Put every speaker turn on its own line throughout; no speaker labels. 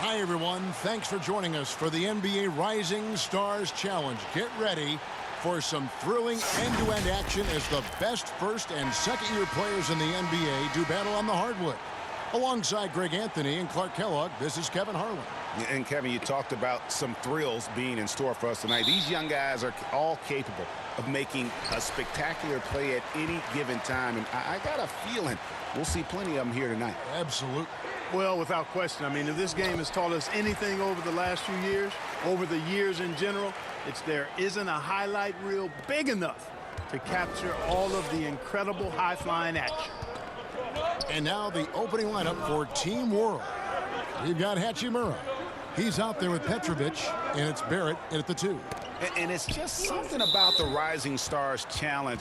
Hi, everyone. Thanks for joining us for the NBA Rising Stars Challenge. Get ready for some thrilling end-to-end action as the best first and second-year players in the NBA do battle on the hardwood. Alongside Greg Anthony and Clark Kellogg, this is Kevin Harlan.
And, Kevin, you talked about some thrills being in store for us tonight. These young guys are all capable of making a spectacular play at any given time. And I got a feeling we'll see plenty of them here tonight.
Absolutely.
Well, without question. I mean, if this game has taught us anything over the last few years, over the years in general, it's there isn't a highlight reel big enough to capture all of the incredible high-flying action.
And now the opening lineup for Team World. We've got Hachimura. He's out there with Petrovic, and it's Barrett at the 2.
And it's just something about the Rising Stars Challenge.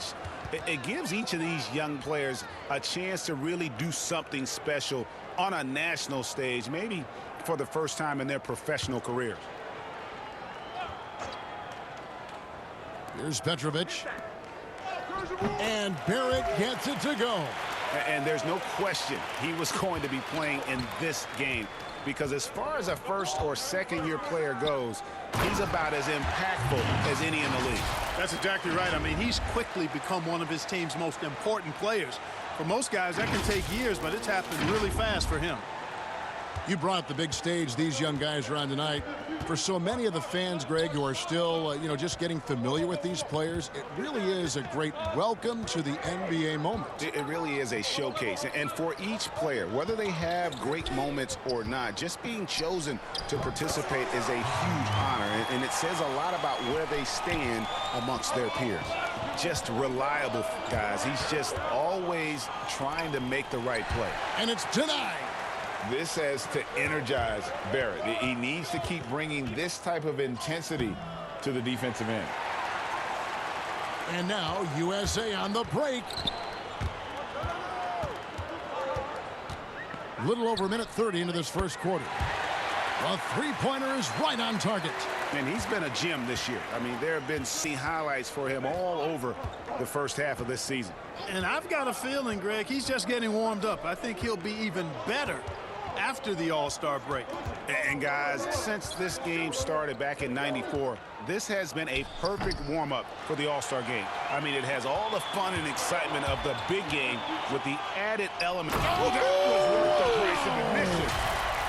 It gives each of these young players a chance to really do something special on a national stage, maybe for the first time in their professional careers.
Here's Petrovic. And Barrett gets it to go.
And there's no question he was going to be playing in this game, because as far as a first or second year player goes, he's about as impactful as any in the league.
That's exactly right. I mean, he's quickly become one of his team's most important players. For most guys, that can take years, but it's happened really fast for him.
You brought up the big stage these young guys are on tonight. For so many of the fans, Greg, who are still, just getting familiar with these players, it really is a great welcome to the NBA moment.
It really is a showcase. And for each player, whether they have great moments or not, just being chosen to participate is a huge honor. And it says a lot about where they stand amongst their peers. Just reliable, guys. He's just always trying to make the right play.
And it's denied.
This has to energize Barrett. He needs to keep bringing this type of intensity to the defensive end.
And now USA on the break. A little over a minute 30 into this first quarter. A three-pointer is right on target.
And he's been a gem this year. I mean, there have been highlights for him all over the first half of this season.
And I've got a feeling, Greg, he's just getting warmed up. I think he'll be even better after the All-Star break.
And guys, since this game started back in '94, this has been a perfect warm-up for the All-Star game. I mean, it has all the fun and excitement of the big game with the added element.
Oh, that was worth the price of admission.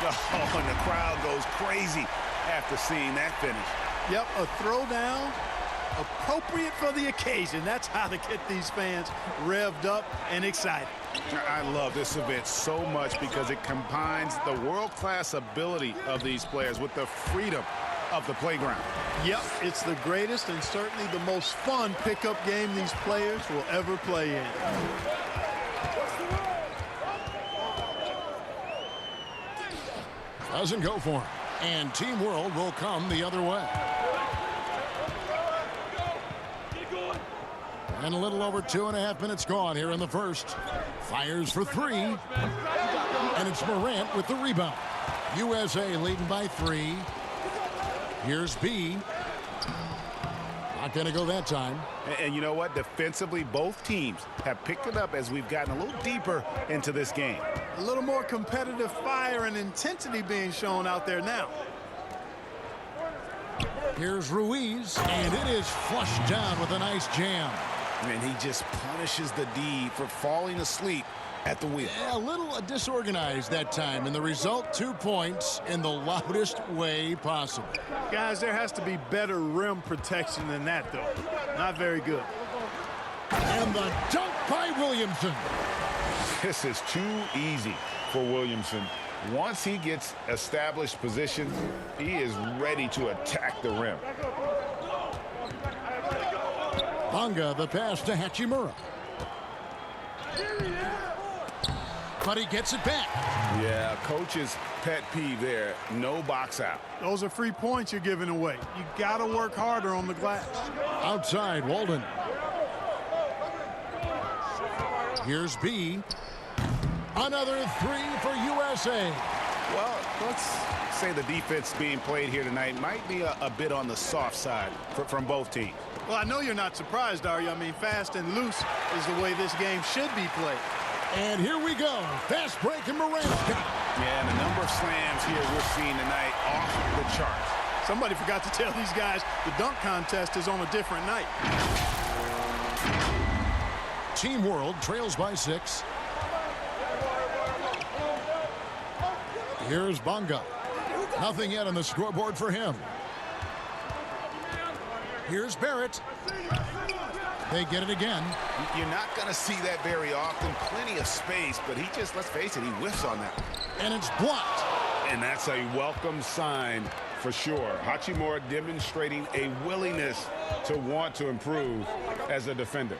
Oh, and the crowd goes crazy after seeing that finish.
Yep, a throwdown appropriate for the occasion. That's how to get these fans revved up and excited.
I love this event so much because it combines the world-class ability of these players with the freedom of the playground.
Yep, it's the greatest and certainly the most fun pickup game these players will ever play in.
Doesn't go for him. And Team World will come the other way. And a little over 2.5 minutes gone here in the first. Fires for three. And it's Morant with the rebound. USA leading by 3. Here's B. Not going to go that time.
And you know what? Defensively, both teams have picked it up as we've gotten a little deeper into this game.
A little more competitive fire and intensity being shown out there now.
Here's Ruiz, and it is flushed down with a nice jam.
And he just punishes the D for falling asleep at the wheel.
Yeah, a little disorganized that time, and the result, 2 points in the loudest way possible.
Guys, there has to be better rim protection than that, though. Not very good.
And the dunk by Williamson.
This is too easy for Williamson. Once he gets established position, he is ready to attack the rim.
Bonga, the pass to Hachimura. But he gets it back.
Yeah, coach's pet peeve there. No box out.
Those are free points you're giving away. You got to work harder on the glass.
Outside, Walden. Here's B. Another 3 for USA.
Well, let's say the defense being played here tonight might be a bit on the soft side from both teams.
Well, I know you're not surprised, are you? I mean, fast and loose is the way this game should be played.
And here we go. Fast break, and Morant's got it.
Yeah, and a number of slams here we're seeing tonight off the charts.
Somebody forgot to tell these guys the dunk contest is on a different night.
Team World trails by 6. Here's Bonga. Nothing yet on the scoreboard for him. Here's Barrett. They get it again.
You're not going to see that very often. Plenty of space, but he just, let's face it, he whiffs on that.
And it's blocked.
And that's a welcome sign for sure. Hachimura demonstrating a willingness to want to improve as a defender.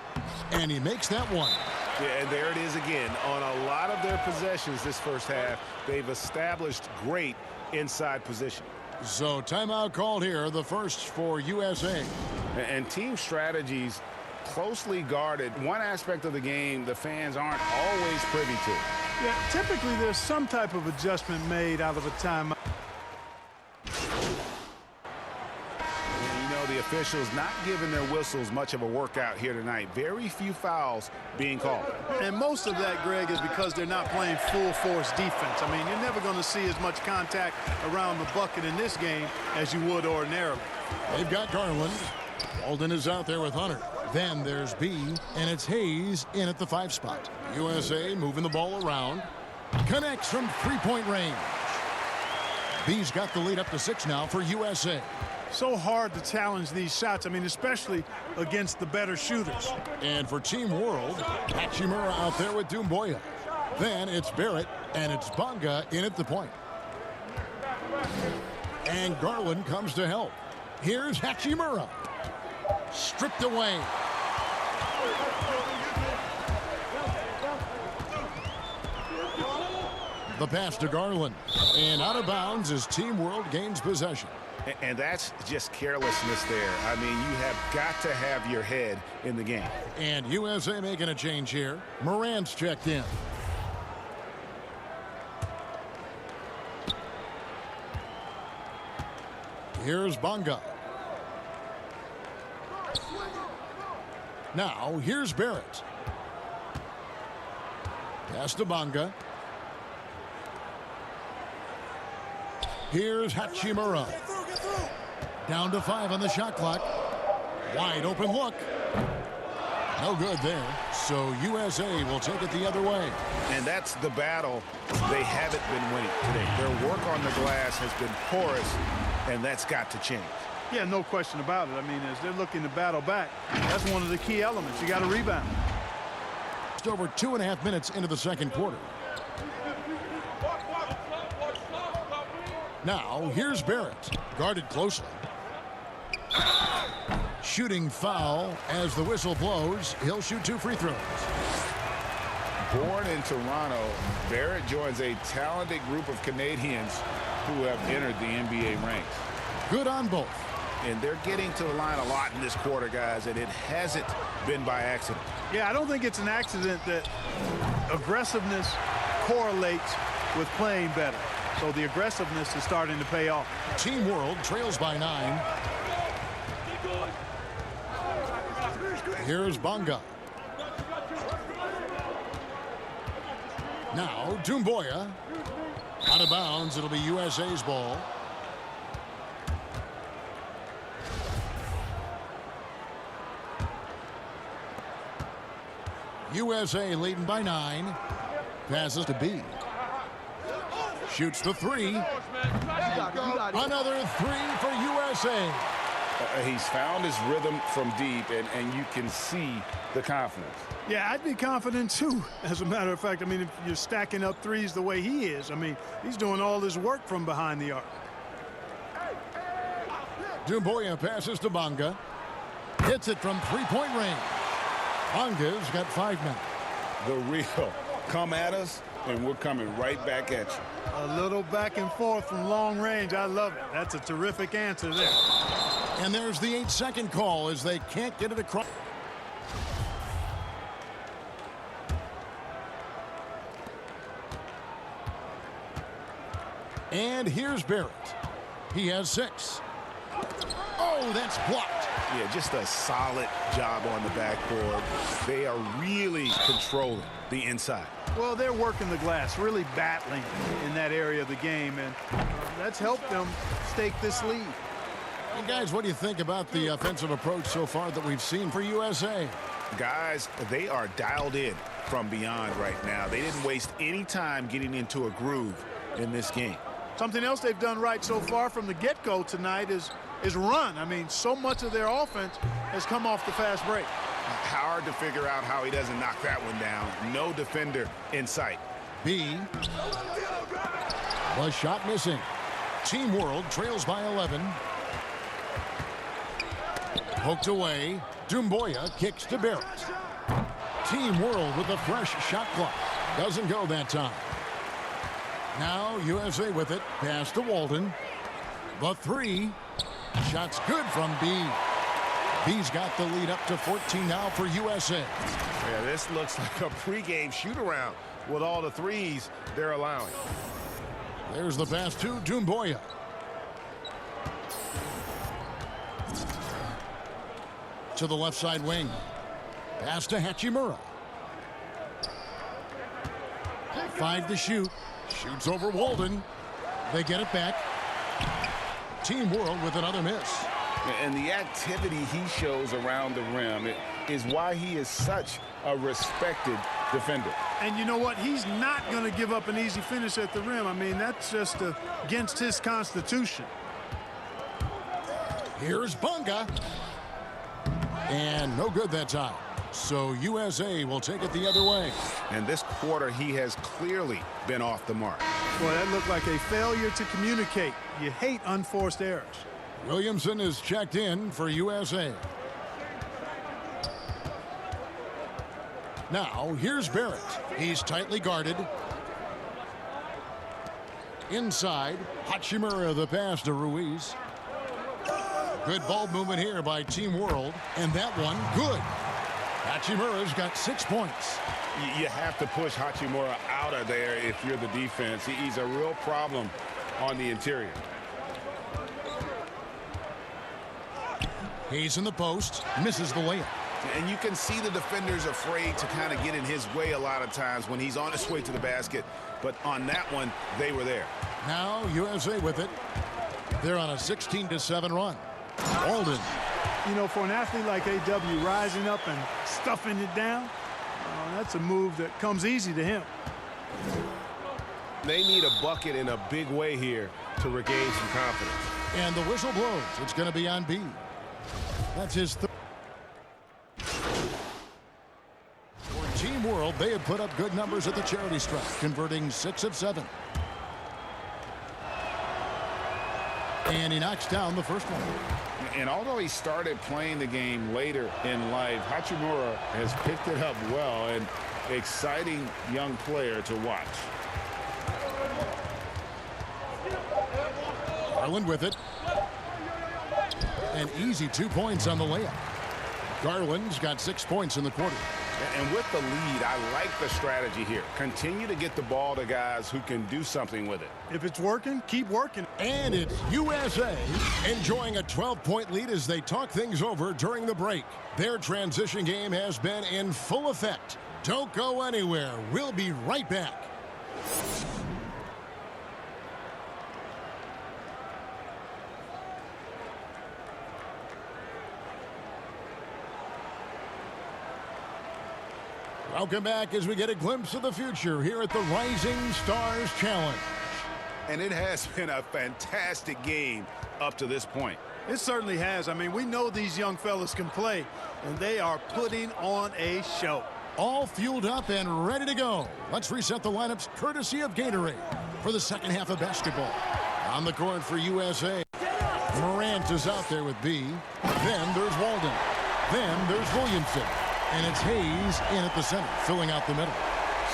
And he makes that one.
Yeah, and there it is again. On a lot of their possessions this first half, they've established great inside position.
So timeout called here, the first for USA.
And team strategies closely guarded. One aspect of the game the fans aren't always privy to.
Yeah, typically there's some type of adjustment made out of a timeout.
The officials not giving their whistles much of a workout here tonight. Very few fouls being called.
And most of that, Greg, is because they're not playing full-force defense. I mean, you're never going to see as much contact around the bucket in this game as you would ordinarily.
They've got Garland. Walden is out there with Hunter. Then there's B, and it's Hayes in at the 5 spot. USA moving the ball around. Connects from three-point range. B's got the lead up to 6 now for USA.
So hard to challenge these shots. I mean, especially against the better shooters.
And for Team World, Hachimura out there with Doumbouya. Then it's Barrett, and it's Bonga in at the point. And Garland comes to help. Here's Hachimura. Stripped away. The pass to Garland. And out of bounds as Team World gains possession.
And that's just carelessness there. I mean, you have got to have your head in the game.
And USA making a change here. Moran's checked in. Here's Bonga. Now, here's Barrett. Pass to Bonga. Here's Hachimura. Down to 5 on the shot clock. Wide open look. No good there. So USA will take it the other way.
And that's the battle they haven't been winning today. Their work on the glass has been porous, and that's got to change.
Yeah, no question about it. I mean, as they're looking to battle back, that's one of the key elements. You got to rebound.
Just over 2.5 minutes into the second quarter. Now, here's Barrett. Guarded closely. Shooting foul as the whistle blows. He'll shoot 2 free throws.
Born in Toronto, Barrett joins a talented group of Canadians who have entered the NBA ranks.
Good on both.
And they're getting to the line a lot in this quarter, guys, and it hasn't been by accident.
Yeah, I don't think it's an accident that aggressiveness correlates with playing better. So the aggressiveness is starting to pay off.
Team World trails by 9. Here's Bonga. Now, Doumbouya. Out of bounds. It'll be USA's ball. USA leading by 9. Passes to B. Shoots the 3. Another 3 for USA.
He's found his rhythm from deep, and you can see the confidence.
Yeah, I'd be confident too. As a matter of fact, I mean, if you're stacking up threes the way he is, I mean, he's doing all his work from behind the arc.
Doumbouya passes to Bonga. Hits it from three-point range. Bonga's got 5 now.
The real come at us, and we're coming right back at you.
A little back and forth from long range. I love it. That's a terrific answer there.
And there's the 8-second call as they can't get it across. And here's Barrett. He has 6. Oh, that's blocked.
Yeah, just a solid job on the backboard. They are really controlling the inside.
Well, they're working the glass, really battling in that area of the game, and that's helped them stake this lead.
And guys, what do you think about the offensive approach so far that we've seen for USA?
Guys, they are dialed in from beyond right now. They didn't waste any time getting into a groove in this game.
Something else they've done right so far from the get-go tonight is run. I mean, so much of their offense has come off the fast break.
Hard to figure out how he doesn't knock that one down. No defender in sight.
B. The shot missing. Team World trails by 11. Poked away. Doumbouya kicks to Barrett. Team World with a fresh shot clock. Doesn't go that time. Now USA with it. Pass to Walden. The three. Shot's good from B. B's got the lead up to 14 now for USA.
Yeah, this looks like a pregame shoot-around with all the threes they're allowing.
There's the pass to Doumbouya. To the left side wing. Pass to Hachimura. 5 to shoot. Shoots over Walden. They get it back. Team World with another miss.
And the activity he shows around the rim is why he is such a respected defender.
And you know what? He's not going to give up an easy finish at the rim. I mean, that's just against his constitution.
Here's Bunga. And no good that time. So USA will take it the other way.
And this quarter, he has clearly been off the mark.
Boy, that looked like a failure to communicate. You hate unforced errors.
Williamson is checked in for USA. Now, here's Barrett. He's tightly guarded. Inside, Hachimura the pass to Ruiz. Good ball movement here by Team World. And that one, good. Hachimura's got 6 points.
You have to push Hachimura out of there if you're the defense. He's a real problem on the interior.
He's in the post, misses the layup.
And you can see the defenders afraid to kind of get in his way a lot of times when he's on his way to the basket. But on that one, they were there.
Now USA with it. They're on a 16-7 run. Walden.
You know, for an athlete like A.W. rising up and stuffing it down, that's a move that comes easy to him.
They need a bucket in a big way here to regain some confidence.
And the whistle blows. It's going to be on B. That's his third. For Team World, they have put up good numbers at the charity stripe, converting 6 of 7. And he knocks down the first one.
And although he started playing the game later in life, Hachimura has picked it up well, and exciting young player to watch.
Garland with it. An easy 2 points on the layup. Garland's got 6 points in the quarter.
And with the lead, I like the strategy here. Continue to get the ball to guys who can do something with it.
If it's working, keep working.
And it's USA enjoying a 12-point lead as they talk things over during the break. Their transition game has been in full effect. Don't go anywhere. We'll be right back. Welcome back as we get a glimpse of the future here at the Rising Stars Challenge.
And it has been a fantastic game up to this point.
It certainly has. I mean, we know these young fellas can play, and they are putting on a show.
All fueled up and ready to go. Let's reset the lineups courtesy of Gatorade for the second half of basketball. On the court for USA, Morant is out there with B. Then there's Walden. Then there's Williamson. And it's Hayes in at the center, filling out the middle.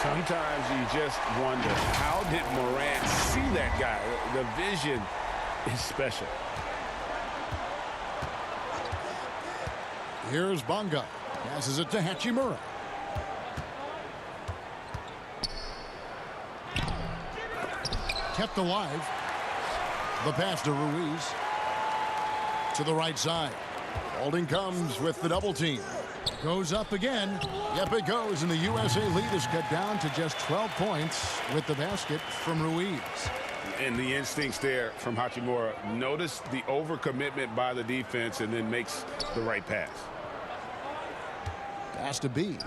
Sometimes you just wonder, how did Morant see that guy? The vision is special.
Here's Bunga. Passes it to Hachimura. Kept alive. The pass to Ruiz. To the right side. Holding comes with the double team. Goes up again. Yep, it goes, and the USA lead is cut down to just 12 points with the basket from Ruiz.
And the instincts there from Hachimura. Notice the overcommitment by the defense and then makes the right pass.
Pass to B.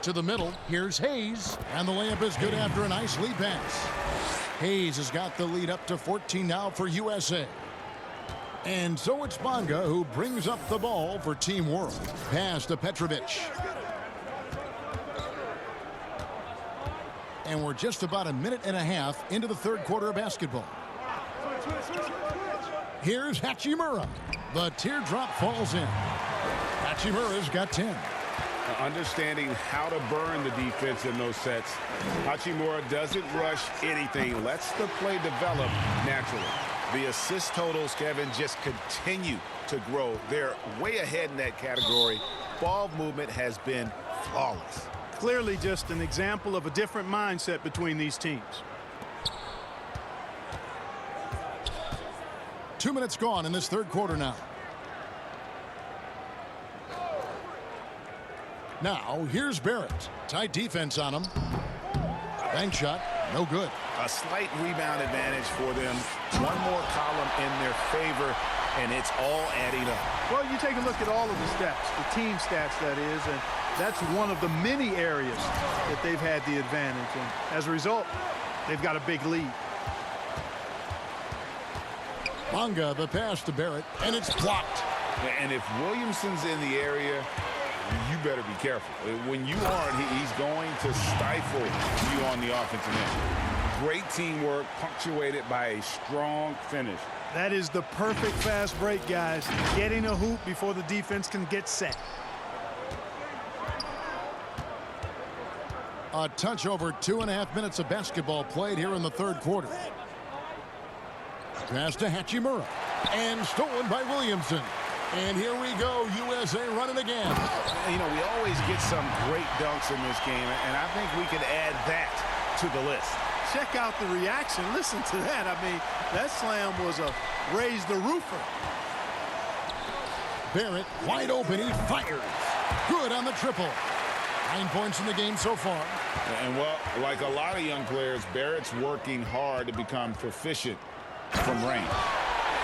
To the middle. Here's Hayes. And the layup is good after a nice lead pass. Hayes has got the lead up to 14 now for USA. And so it's Bonga who brings up the ball for Team World. Pass to Petrovic. And we're just about a minute and a half into the third quarter of basketball. Here's Hachimura. The teardrop falls in. Hachimura's got 10.
Understanding how to burn the defense in those sets. Hachimura doesn't rush anything. Lets the play develop naturally.
The assist totals, Kevin, just continue to grow. They're way ahead in that category. Ball movement has been flawless.
Clearly just an example of a different mindset between these teams.
2 minutes gone in this third quarter now. Now, here's Barrett. Tight defense on him. Bank shot, no good.
A slight rebound advantage for them. One more column in their favor, and it's all adding up.
Well, you take a look at all of the stats, the team stats, that is, and that's one of the many areas that they've had the advantage. And as a result, they've got a big lead.
Bonga, the pass to Barrett, and it's blocked.
And if Williamson's in the area, you better be careful. When you aren't, he's going to stifle you on the offensive end. Great teamwork, punctuated by a strong finish.
That is the perfect fast break, guys. Getting a hoop before the defense can get set.
A touch over 2.5 minutes of basketball played here in the third quarter. Pass to Hachimura. And stolen by Williamson. And here we go, USA running again.
You know, we always get some great dunks in this game, and I think we could add that to the list.
Check out the reaction. Listen to that. I mean, that slam was a raise the roofer.
Barrett wide open. He fires. Good on the triple. 9 points in the game so far.
And, well, like a lot of young players, Barrett's working hard to become proficient from range.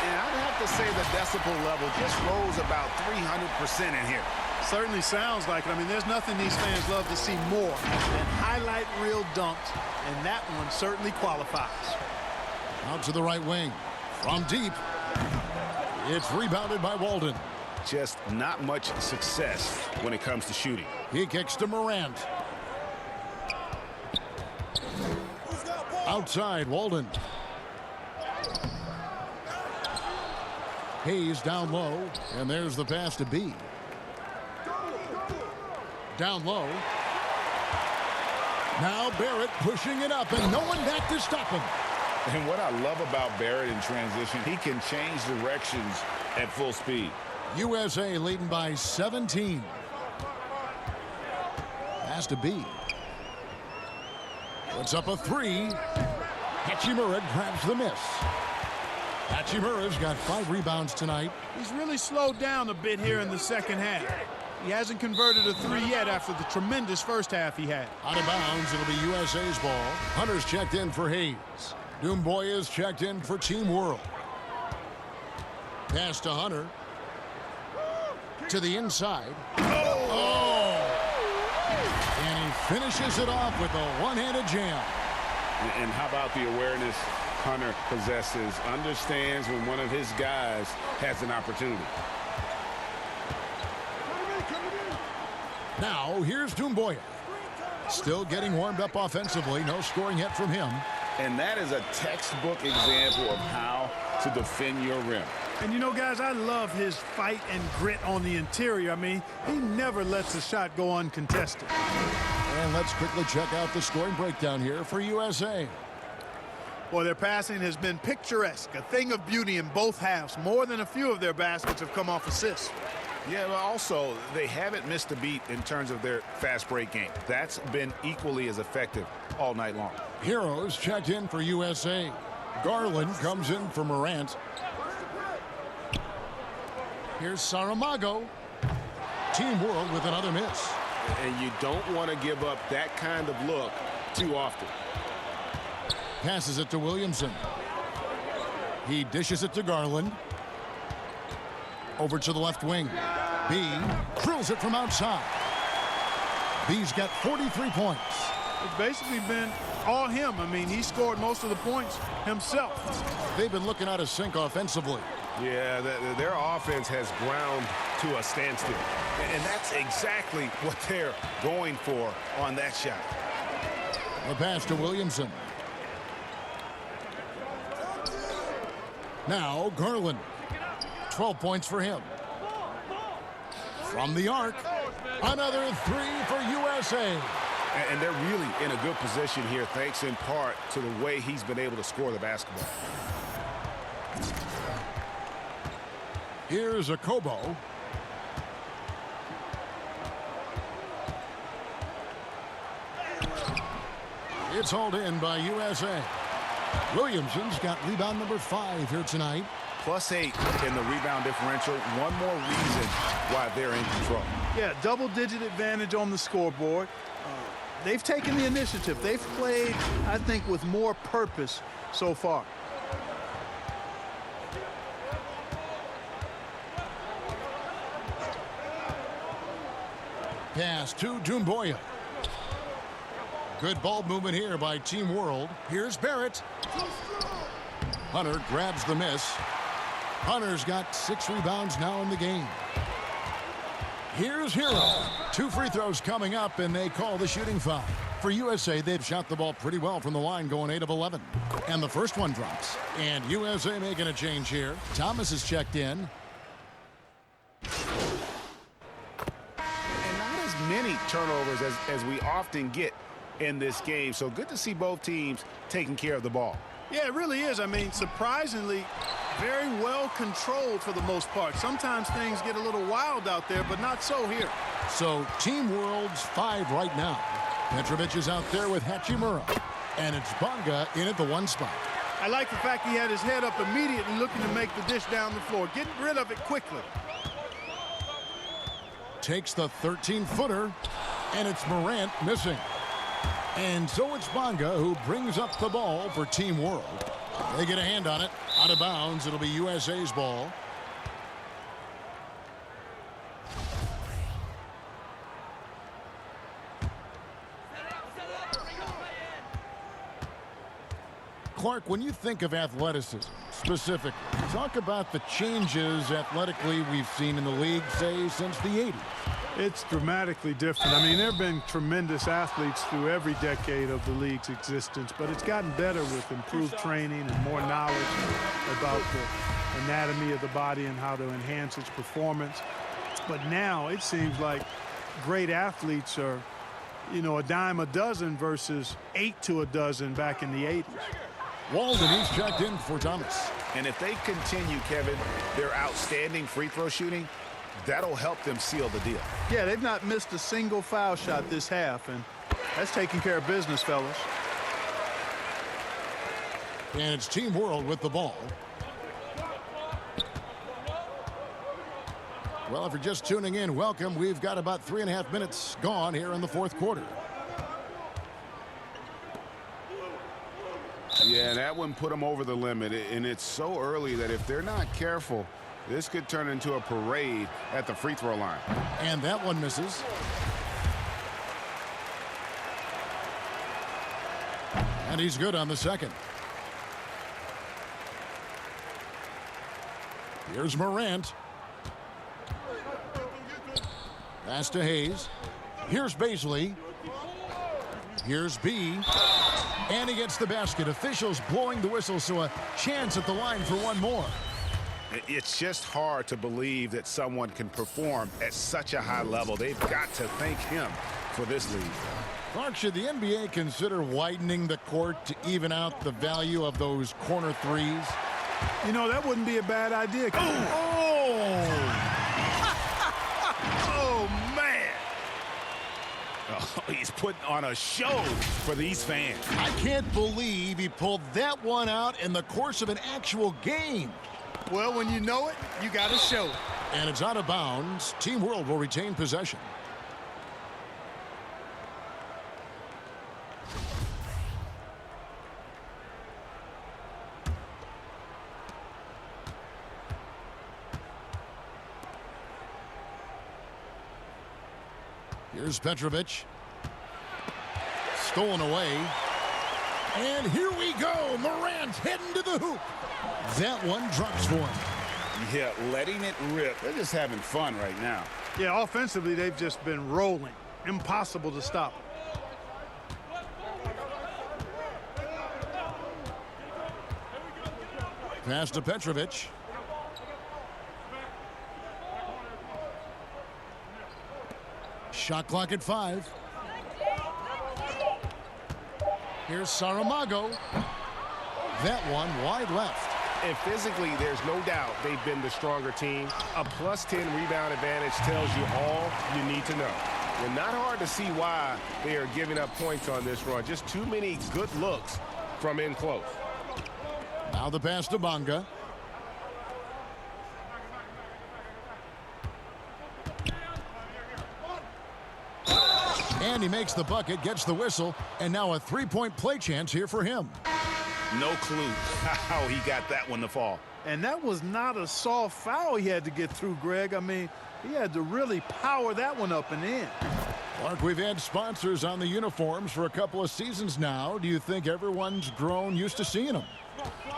And I'd have to say the decibel level just rose about 300% in here.
Certainly sounds like it. I mean, there's nothing these fans love to see more than highlight reel dunks, and that one certainly qualifies.
Out to the right wing. From deep. It's rebounded by Walden.
Just not much success when it comes to shooting.
He kicks to Morant. Outside, Walden. Hayes down low, and there's the pass to B. Down low. Now Barrett pushing it up, and no one back to stop him.
And what I love about Barrett in transition, he can change directions at full speed.
USA leading by 17. Pass to B. Puts up a three. Hachimura grabs the miss. Hachimura's got 5 rebounds tonight.
He's really slowed down a bit here in the second half. He hasn't converted a 3 yet after the tremendous first half he had.
Out of bounds, it'll be USA's ball. Hunter's checked in for Hayes. Doomboy is checked in for Team World. Pass to Hunter. To the inside. Oh! And he finishes it off with a one-handed jam.
And how about the awareness Hunter possesses, understands when one of his guys has an opportunity.
Now, here's Doomboy. Still getting warmed up offensively. No scoring yet from him.
And that is a textbook example of how to defend your rim.
And you know, guys, I love his fight and grit on the interior. I mean, he never lets a shot go uncontested.
And let's quickly check out the scoring breakdown here for USA.
Well, their passing has been picturesque, a thing of beauty in both halves. More than a few of their baskets have come off assists.
Yeah, but also, they haven't missed a beat in terms of their fast break game. That's been equally as effective all night long.
Heroes checked in for USA. Garland comes in for Morant. Here's Saramago. Team World with another miss.
And you don't want to give up that kind of look too often.
Passes it to Williamson. He dishes it to Garland. Over to the left wing. B drills it from outside. B's got 43 points.
It's basically been all him. I mean, he scored most of the points himself.
They've been looking out of sync offensively.
Yeah, their offense has ground to a standstill. And that's exactly what they're going for on that shot.
The pass to Williamson. Now Garland. 12 points for him. From the arc. Another three for USA.
And they're really in a good position here, thanks in part to the way he's been able to score the basketball.
Here's a Kobo. It's hauled in by USA. Williamson's got rebound number 5 here tonight.
+8 in the rebound differential. One more reason why they're in control.
Yeah, double-digit advantage on the scoreboard. They've taken the initiative. They've played, I think, with more purpose so far.
Pass to Doumbouya. Good ball movement here by Team World. Here's Barrett. Hunter grabs the miss. Hunter's got 6 rebounds now in the game. Here's Hero. 2 free throws coming up, and they call the shooting foul. For USA, they've shot the ball pretty well from the line, going 8 of 11. And the first one drops. And USA making a change here. Thomas is checked in.
And not as many turnovers as we often get in this game. So good to see both teams taking care of the ball.
Yeah, it really is. I mean, surprisingly, very well controlled for the most part. Sometimes things get a little wild out there, but not so here.
So Team World's 5 right now. Petrovic is out there with Hachimura. And it's Bonga in at the 1 spot.
I like the fact he had his head up immediately looking to make the dish down the floor, getting rid of it quickly.
Takes the 13-footer, and it's Morant missing. And so it's Bonga who brings up the ball for Team World. They get a hand on it. Out of bounds. It'll be USA's ball. Clark, when you think of athleticism specifically, talk about the changes athletically we've seen in the league, say, since the 80s.
It's dramatically different. I mean, there have been tremendous athletes through every decade of the league's existence, but it's gotten better with improved training and more knowledge about the anatomy of the body and how to enhance its performance. But now it seems like great athletes are, you know, a dime a dozen versus 8 to a dozen back in the 80s.
Walden, he's checked in for Thomas.
And if they continue, Kevin, their outstanding free throw shooting, that'll help them seal the deal.
Yeah, they've not missed a single foul shot this half, and that's taking care of business, fellas.
And it's Team World with the ball. Well, if you're just tuning in, welcome. We've got about 3.5 minutes gone here in the 4th quarter.
Yeah, and that one put them over the limit, and it's so early that if they're not careful, this could turn into a parade at the free throw line.
And that one misses. And he's good on the second. Here's Morant. Pass to Hayes. Here's Baisley. Here's B. And he gets the basket. Officials blowing the whistle, so a chance at the line for one more.
It's just hard to believe that someone can perform at such a high level. They've got to thank him for this lead.
Clark, should the NBA consider widening the court to even out the value of those corner threes?
You know, that wouldn't be a bad idea.
Oh, man. Oh,
He's putting on a show for these fans.
I can't believe he pulled that one out in the course of an actual game.
Well, when you know it, you got to show it.
And it's out of bounds. Team World will retain possession. Here's Petrovic. Stolen away. And here we go. Morant's heading to the hoop. That one drops one.
Yeah, letting it rip. They're just having fun right now.
Yeah, offensively, they've just been rolling. Impossible to stop.
Pass to Petrovic. Shot clock at 5. Here's Saramago. That one wide left.
And physically, there's no doubt they've been the stronger team. A +10 rebound advantage tells you all you need to know. And not hard to see why they are giving up points on this run. Just too many good looks from in close.
Now the pass to Bonga. And he makes the bucket, gets the whistle, and now a three-point play chance here for him.
No clue how he got that one to fall.
And that was not a soft foul he had to get through, Greg. I mean, he had to really power that one up and in.
Clark, we've had sponsors on the uniforms for a couple of seasons now. Do you think everyone's grown used to seeing them?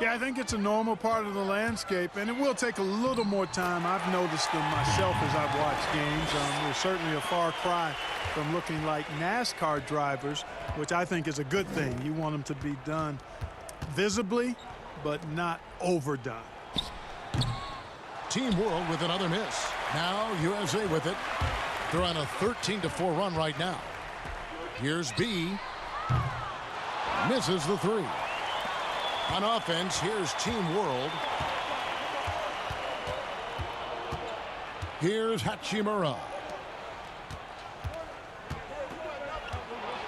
Yeah, I think it's a normal part of the landscape, and it will take a little more time. I've noticed them myself as I've watched games. We're certainly a far cry from looking like NASCAR drivers, which I think is a good thing. You want them to be done visibly, but not overdone.
Team World with another miss. Now USA with it. They're on a 13-4 run right now. Here's B. Misses the three. On offense, here's Team World. Here's Hachimura.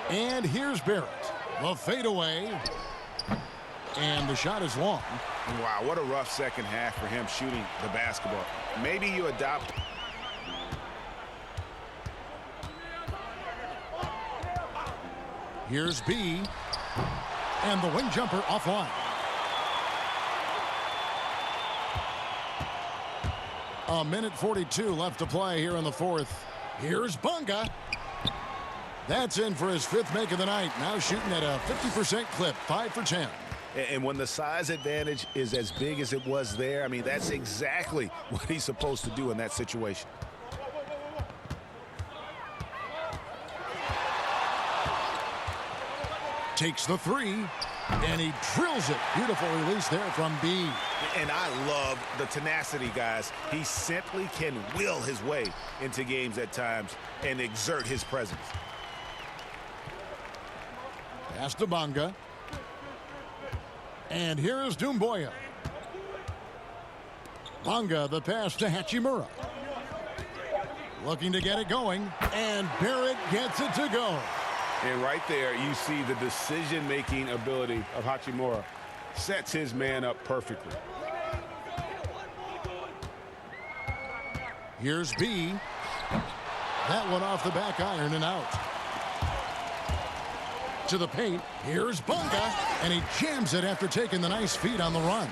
And here's Barrett. The fadeaway. And the shot is long.
Wow, what a rough second half for him shooting the basketball. Maybe you adopt.
Here's B. And the wing jumper offline. A minute 42 left to play here in the fourth. Here's Bonga. That's in for his 5th make of the night. Now shooting at a 50% clip, 5 for 10.
And when the size advantage is as big as it was there, I mean, that's exactly what he's supposed to do in that situation.
Takes the three, and he drills it. Beautiful release there from B.
And I love the tenacity, guys. He simply can will his way into games at times and exert his presence.
Pass to Bonga. And here is Doumbouya. Bonga, the pass to Hachimura. Looking to get it going, and Barrett gets it to go.
And right there, you see the decision-making ability of Hachimura. Sets his man up perfectly.
Here's B. That one off the back iron and out. To the paint. Here's Bonga. And he jams it after taking the nice feed on the run.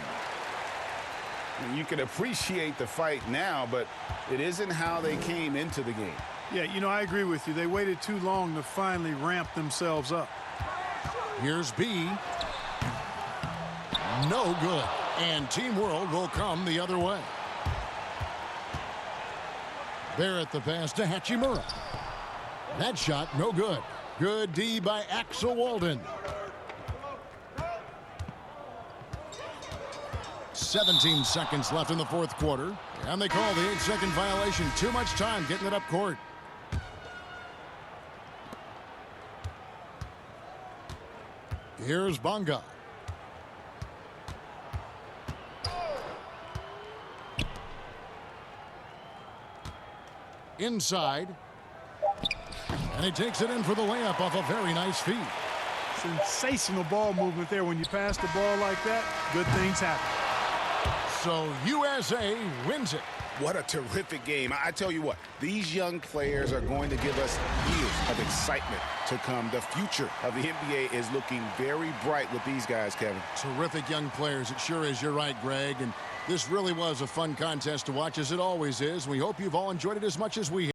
You can appreciate the fight now, but it isn't how they came into the game.
Yeah, you know, I agree with you. They waited too long to finally ramp themselves up.
Here's B. No good. And Team World will come the other way. Barrett the pass to Hachimura. That shot no good. Good D by Axel Walden. 17 seconds left in the fourth quarter. And they call the 8-second violation. Too much time getting it up court. Here's Bonga. Inside. And he takes it in for the layup off a very nice feed.
Sensational ball movement there. When you pass the ball like that, good things happen.
So USA wins it.
What a terrific game. I tell you what, these young players are going to give us years of excitement to come. The future of the NBA is looking very bright with these guys, Kevin.
Terrific young players. It sure is. You're right, Greg. And this really was a fun contest to watch, as it always is. We hope you've all enjoyed it as much as we have.